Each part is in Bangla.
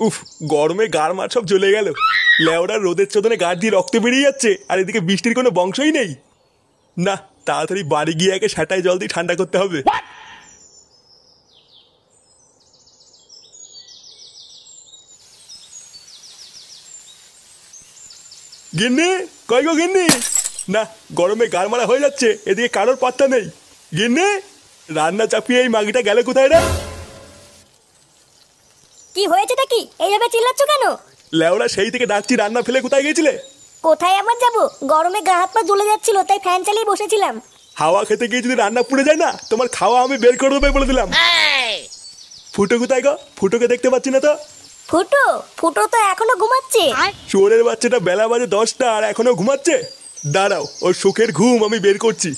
উফ, গরমে গার মার সব জ্বলে গেল। লেওড়া রোদের চোদনে গাড় দিয়ে রক্ত বেরিয়ে যাচ্ছে, আর এদিকে বৃষ্টির কোনো বংশই নেই। না, তাড়াতাড়ি বাড়ি গিয়ে একে সেটাই জল দিয়ে ঠান্ডা করতে হবে। গিন্নি, কই গো গিন্নি? না, গরমে গার মারা হয়ে যাচ্ছে, এদিকে কারোর পাত্তা নেই। গিন্নি, রান্না চাপিয়ে এই মাগিটা গেলে কোথায় রে? কি হয়েছেটা কি? এইভাবে চিল্লাচ্ছ কেন? লেওড়া সেই থেকে ডাকছি, রান্না ফেলে কোথায় গেছিলে? কোথায় আবার যাবো? গরমে গা হাত পা জ্বলে যাচ্ছিল, তাই ফ্যান চালিয়ে বসেছিলাম। হাওয়া খেতে গিয়ে যদি রান্না পুড়ে যায় না, তোমার খাওয়া আমি বের করে দেবো বলে দিলাম। ফুটো কোথায় গো? ফুটোকে দেখতে পাচ্ছি না তো। ফুটো? ফুটো তো এখনো ঘুমাচ্ছে। চোরের বাচ্চাটা বেলা বাজে 10টা আর এখনো ঘুমাচ্ছে। দাঁড়াও, ওর সুখের ঘুম আমি বের করছি।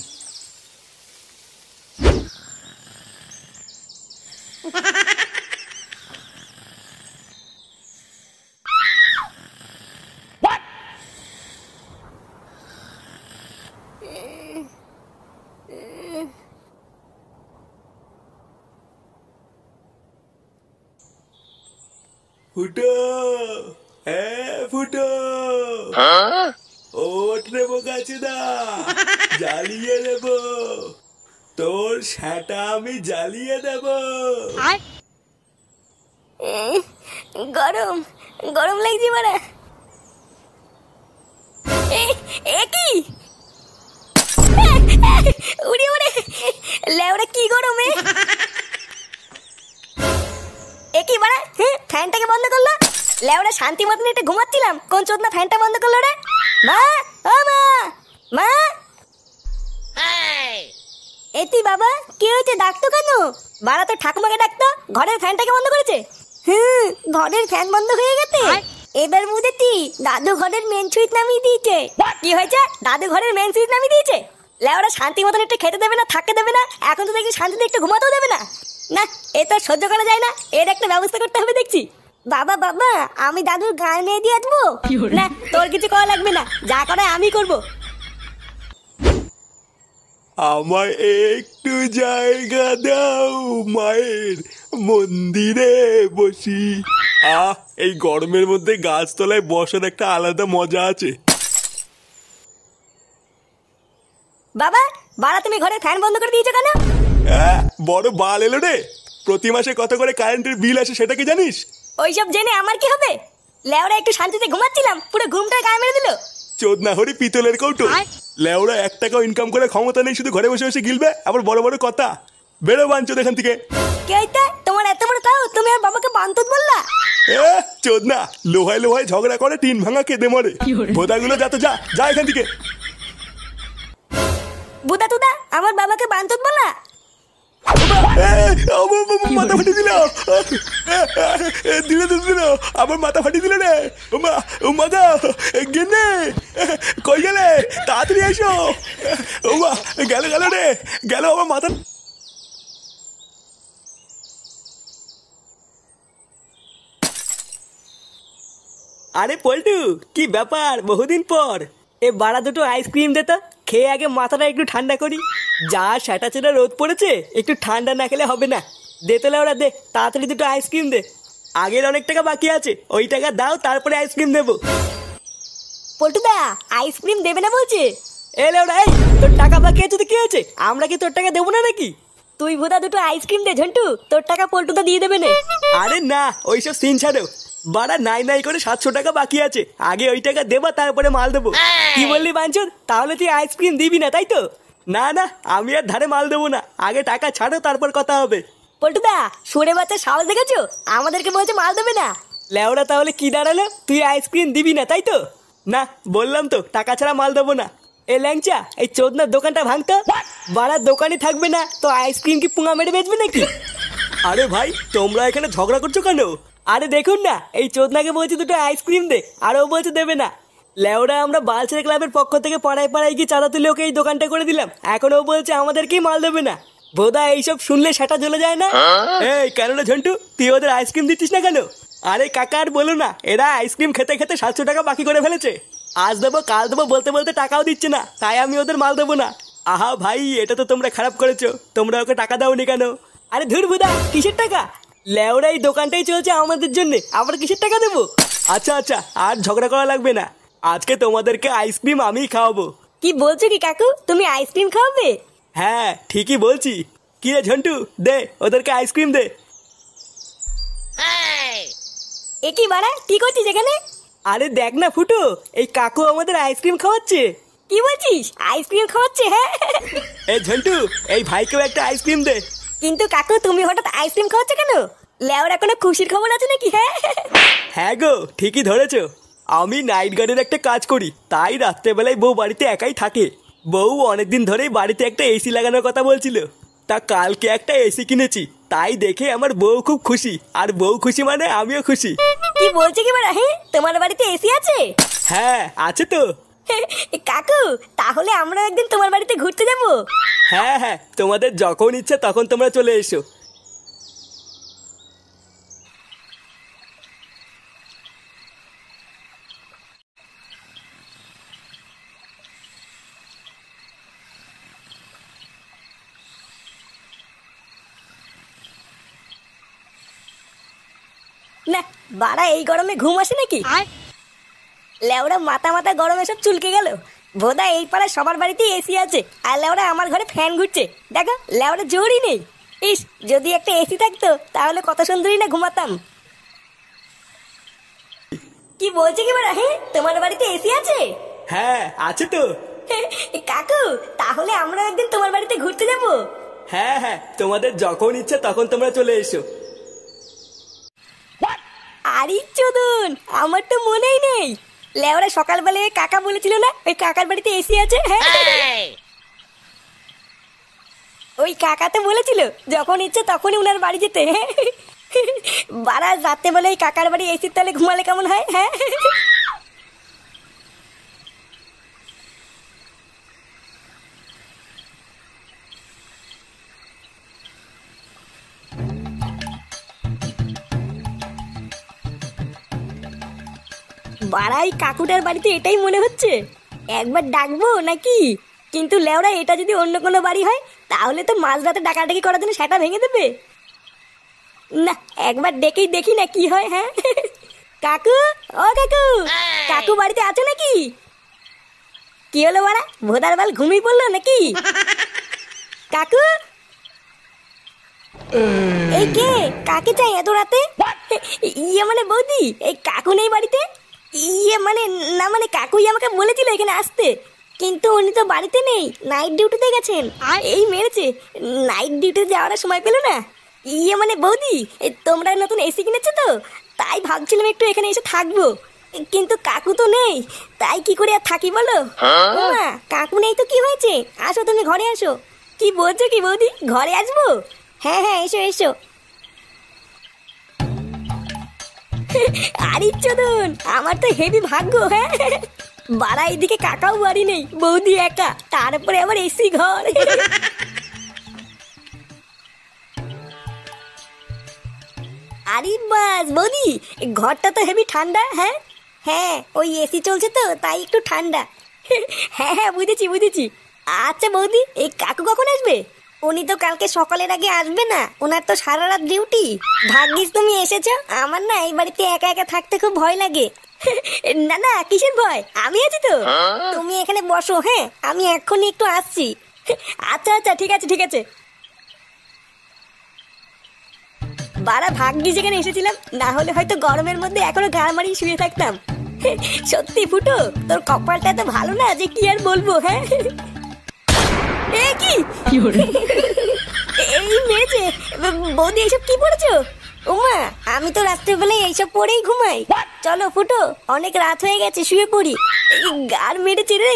ফুটো, ফুটো, ওঠ রে বোকাচোদা, জ্বালিয়ে দেব তোর সেটা, আমি জ্বালিয়ে দেব। গরম গরম লাগছে মারা। কি উড়ি উড়ে লেওরা, কি গরমে! একই বাড়া, ফ্যানটাকে বন্ধ করলো। লেওরা শান্তি মতন একটু ঘুমাচ্ছিলাম, কোন চোদনা ফ্যানটা বন্ধ করলো রে? মা, ও মা, মা! এতি বাবা, কি হয়েছে? ডাকতো কেন? বাড়া তো ঠাকুমাকে ডাকতো, ঘরের ফ্যানটাকে বন্ধ করেছে। ঘরের ফ্যান বন্ধ হয়ে গেছে। এবার বুঝেছি, দাদু ঘরের মেন সুইচ নামিয়ে দিয়েছে। কি হয়েছে? দাদু ঘরের মেন সুইচ নামিয়ে দিয়েছে? লেওরা শান্তি মতন একটু খেতে দেবে না, থাকতে দেবে না, এখন তো দেখি শান্তিতে একটু ঘুমাতেও দেবে না। না, এ তো সহ্য করা যায় না, এর একটা ব্যবস্থা করতে হবে দেখছি। বাবা বাবা, আমি দাদুর গায়ে নিয়ে দিয়ে আসবো। না, তোর কিছু করা লাগবে না, যা করে আমি করব। আমায় একটু জায়গা দাও, মায়ের মন্দিরে বসি। এই গরমের মধ্যে গাছতলায় বসার একটা আলাদা মজা আছে। বাবা, বাড়া তুমি ঘরে ফ্যান বন্ধ করে দিয়েছো কেন? বড় বাল এলো রে। প্রতি মাসে কত করে কারেন্টের বিল আসে সেটা কি জানিস? ওইসব জেনে আমার কি হবে? লেওরা একটু শান্তিতে ঘুমাচ্ছিলাম, পুরো ঘুমটা গায়ে মেরে দিল। চোদনা হরি পিতলের কৌটো। লেওরা 1 টাকাও ইনকাম করে ক্ষমতা নেই, শুধু ঘরে বসে বসে গিলবে, আবার বড় বড় কথা। বেরো বাঞ্চোদ এখান থেকে। কে হইতে? তোমার এত বড় তাও, তুমি আর বাবাকে বান্তুত বললা? চোদনা, লোহায় লোহায় ঝগড়া করে টিন ভাঙা কেঁদে মরে। ভোদাগুলো যা তো, যা যা এখান থেকে। বুদা তুদা, আমার বাবাকে বান্তুত বললা? মাথা ফাটিয়ে দিল, দিল দিল, আমার মাথা ফাটিয়ে দিল রে। মাথা গেনে, কই গেলে? তাড়াতাড়ি এসো। গেল গেল রে, গেল আমার মাথা। আরে পল্টু, কি ব্যাপার? বহুদিন পর। এ বাড়া দুটো আইসক্রিম দে তো, খেয়ে আগে মাথাটা একটু ঠান্ডা করি। যা সেটা চেটা রোদ পড়েছে, একটু ঠান্ডা না খেলে হবে না। দে তোলে ওরা, দে তাড়াতাড়ি দুটো আইসক্রিম দে। আগের অনেক টাকা বাকি আছে, ওই টাকা দাও, তারপরে আইসক্রিম দেবো। পল্টুদা, আইসক্রিম দেবে না বলছে? এলে ওরা, এই তোর টাকা বাকি আছে তো কি হয়েছে? আমরা কি তোর টাকা দেবো না নাকি? তুই বুদা দুটো আইসক্রিম দে ঝন্টু, তোর টাকা পল্টুদা দিয়ে দেবে না। আরে না, ওইসব সিন ছাড়ো। বাড়া নাই নাই করে 700 টাকা বাকি আছে, আগে ওই টাকা দেবা, তারপরে মাল দেবো। কি বললি বাঞ্চন? তাহলে তুই আইসক্রিম দিবি না তাই তো? না না, আমি আর ধারে মাল দেবো না, আগে টাকা ছাড়ো, তারপর কথা হবে। পল্টুদা, সরে বাচ্চা সাহস দেখেছো? আমাদেরকে বলছে মাল দেবে না। লেওড়া, তাহলে কি দাঁড়ালো? তুই আইসক্রিম দিবি না তাই তো? না, বললাম তো টাকা ছাড়া মাল দেবো না। এ ল্যাংচা, এই চোদনার দোকানটা ভাঙতো। বাড়ার দোকানই থাকবে না তো আইসক্রিম কি পুঙা মেরে বেচবে নাকি? আরে ভাই, তোমরা এখানে ঝগড়া করছো কেন? আরে দেখুন না, এই চোদনাকে বলছি দুটো আইসক্রিম দে, আর ও বলছে দেবে না। লেওড়া, আমরা বালছেড়ে ক্লাবের পক্ষ থেকে পাড়ায় পাড়ায় গিয়ে চাঁদা তুলে ওকে এই দোকানটা করে দিলাম, এখন ও বলছে আমাদেরকেই মাল দেবে না। বোধা এইসব শুনলে সেটা জ্বলে যায় না? এই কেন রে ঝন্টু, তুই ওদের আইসক্রিম দিচ্ছিস না কেন? আরে কাকা, আর বলো না, এরা আইসক্রিম খেতে খেতে 700 টাকা বাকি করে ফেলেছে। আজ দেবো কাল দেবো বলতে বলতে টাকাও দিচ্ছে না, তাই আমি ওদের মাল দেবো না। আহা ভাই, এটা তো তোমরা খারাপ করেছো, তোমরা ওকে টাকা দাওনি কেন? আরে ধুর বুদা, কিসের টাকা? লেওরা এই দোকানটাই চলছে আমাদের জন্য, আবার কিসের টাকা দেবো? আচ্ছা আচ্ছা, আর ঝগড়া করা লাগবে না, আজকে তোমাদেরকে আইসক্রিম আমিই খাওয়াবো। কি বলছো কি কাকু, তুমি আইসক্রিম খাওয়াবে? হ্যাঁ ঠিকই বলছি। কি রে ঝন্টু, দে ওদেরকে আইসক্রিম দে। এ কি বাড়া, কি করছিস এখানে? আরে দেখ না ফুটো, এই কাকু আমাদের আইসক্রিম খাওয়াচ্ছে। কি বলছিস, আইসক্রিম খাওয়াচ্ছে? হ্যাঁ এই ঝন্টু, এই ভাইকেও একটা আইসক্রিম দে। কিন্তু কাকু তুমি হঠাৎ আইসক্রিম খাওয়াচ্ছ কেন? লেওরা কোনো খুশির খবর আছে নাকি? হ্যাঁ হ্যাঁ গো, ঠিকই ধরেছো। আমি নাইট গার্ডের একটা কাজ করি, তাই রাত্রেবেলায় বউ বাড়িতে একাই থাকে। বউ অনেকদিন ধরেই বাড়িতে একটা এসি লাগানোর কথা বলছিল, তা কালকে একটা এসি কিনেছি, তাই দেখে আমার বউ খুব খুশি, আর বউ খুশি মানে আমিও খুশি। কি বলছো কি বাড়া, হ্যাঁ তোমার বাড়িতে এসি আছে? হ্যাঁ আছে তো। কাকু তাহলে আমরা একদিন তোমার বাড়িতে ঘুরতে যাব। হ্যাঁ হ্যাঁ, তোমাদের যখন ইচ্ছে তখন তোমরা চলে এসো। না বাড়া, এই গরমে ঘুম আসে নাকি? লেওরা মাথা মাথা গরমে সব চুলকে গেল। বোধা এই পাড়ায় সবার বাড়িতেই এসি আছে, আর লেওরা আমার ঘরে ফ্যান ঘুরছে। দেখো লেওরা জোরই নেই। ইস, যদি একটা এসি থাকতো তাহলে কত সুন্দরই না ঘুমাতাম। কি বলছে কি বাড়া, হ্যাঁ তোমার বাড়িতে এসি আছে? হ্যাঁ আছে তো। কাকু তাহলে আমরা একদিন তোমার বাড়িতে ঘুরতে যাব। হ্যাঁ হ্যাঁ, তোমাদের যখন ইচ্ছে তখন তোমরা চলে এসো। আরে চোদন, আমার তো মনেই নেই। লেওরা সকালবেলায় কাকা বলেছিল না ওই কাকার বাড়িতে এসি আছে? হ্যাঁ ওই কাকা তো বলেছিল যখন ইচ্ছে তখনই উনার বাড়ি যেতে। বারা রাত্রেবেলায় কাকার বাড়ি এসির তলে ঘুমালে কেমন হয়? হ্যাঁ বাড়াই কাকুটার বাড়িতে এটাই মনে হচ্ছে, একবার ডাকবো নাকি? কিন্তু লেওরা এটা যদি অন্য কোনো বাড়ি হয় তাহলে তো মাঝরাতে ডাকাডাকি করার জন্য সেটা ভেঙে দেবে। না একবার ডেকেই দেখি না কি হয়। হ্যাঁ কাকু, ও কাকু, কাকু বাড়িতে আছো নাকি? কি হলো বাড়া, ভোদার বাল ঘুমিয়ে পড়লো নাকি? কাকু, এই কে, কাকে চাই এত রাতে? ইয়ে মানে বৌদি, এই কাকু নেই বাড়িতে? ইয়ে মানে না, মানে কাকুই আমাকে বলেছিল এখানে আসতে, কিন্তু উনি তো বাড়িতে নেই, নাইট ডিউটিতে গেছেন। এই মেরেছে, নাইট ডিউটি যাওয়ার সময় পেলো না। ইয়ে মানে বৌদি, তোমরা নতুন এসি কিনেছো তো, তাই ভাবছিলাম একটু এখানে এসে থাকবো, কিন্তু কাকু তো নেই, তাই কি করে আর থাকি বলো? মা কাকু নেই তো কি হয়েছে, আসো তুমি ঘরে আসো। কি বলছো কি বৌদি, ঘরে আসবো? হ্যাঁ হ্যাঁ এসো এসো। আরে চোদন, আমার তো হেভি ভাগ্য। হ্যাঁ বাড়া এদিকে কাকাও বাড়ি নেই, বৌদি একা, তারপরে আবার এসি ঘর। আরে বাস বৌদি, ঘরটা তো হেভি ঠান্ডা। হ্যাঁ হ্যাঁ, ওই এসি চলছে তো তাই একটু ঠান্ডা। হ্যাঁ হ্যাঁ বুঝেছি বুঝেছি। আচ্ছা বৌদি, এই কাকু কখন আসবে? উনি তো কালকে সকালের আগে আসবে না, ওনার তো সারা রাত ডিউটি। ভাগ্যিস তুমি এসেছো, আমার না এই বাড়িতে একা একা থাকতে খুব ভয় লাগে। না না কিসের ভয়, আমি আছি তো, তুমি এখানে বসো। হ্যাঁ আমি এক্ষুনি একটু আসছি। আচ্ছা আচ্ছা ঠিক আছে ঠিক আছে। বাড়া ভাগ্যি যেখানে এসেছিলাম, না হলে হয়তো গরমের মধ্যে এখনো গাড় মারিয়ে শুয়ে থাকতাম। সত্যি ফুটো, তোর কপালটা এত ভালো না যে কি আর বলবো। হ্যাঁ এ কি এই মেয়েছে, বৌদি এইসব কি পড়েছো? ওমা আমি তো রাত্রেবেলায় এইসব পরেই ঘুমাই। চলো ফুটো, অনেক রাত হয়ে গেছে, শুয়ে পড়ি। গার মেরেছে রে,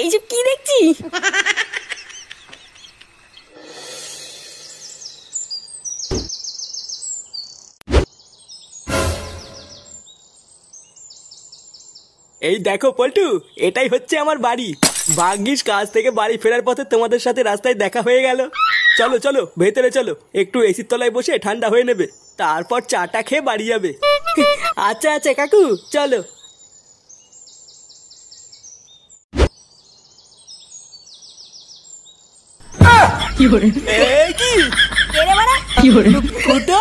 এইসব কি দেখছি? এই দেখো পল্টু, এটাই হচ্ছে আমার বাড়ি। ভাগ্যিস কাজ থেকে বাড়ি ফেরার পথে তোমাদের সাথে রাস্তায় দেখা হয়ে গেল। চলো চলো ভেতরে চলো, একটু এসির তলায় বসে ঠান্ডা হয়ে নেবে, তারপর চাটা খেয়ে বাড়ি যাবে। আচ্ছা আচ্ছা কাকু চলো। এ কি কে রে বাড়া? ফুটো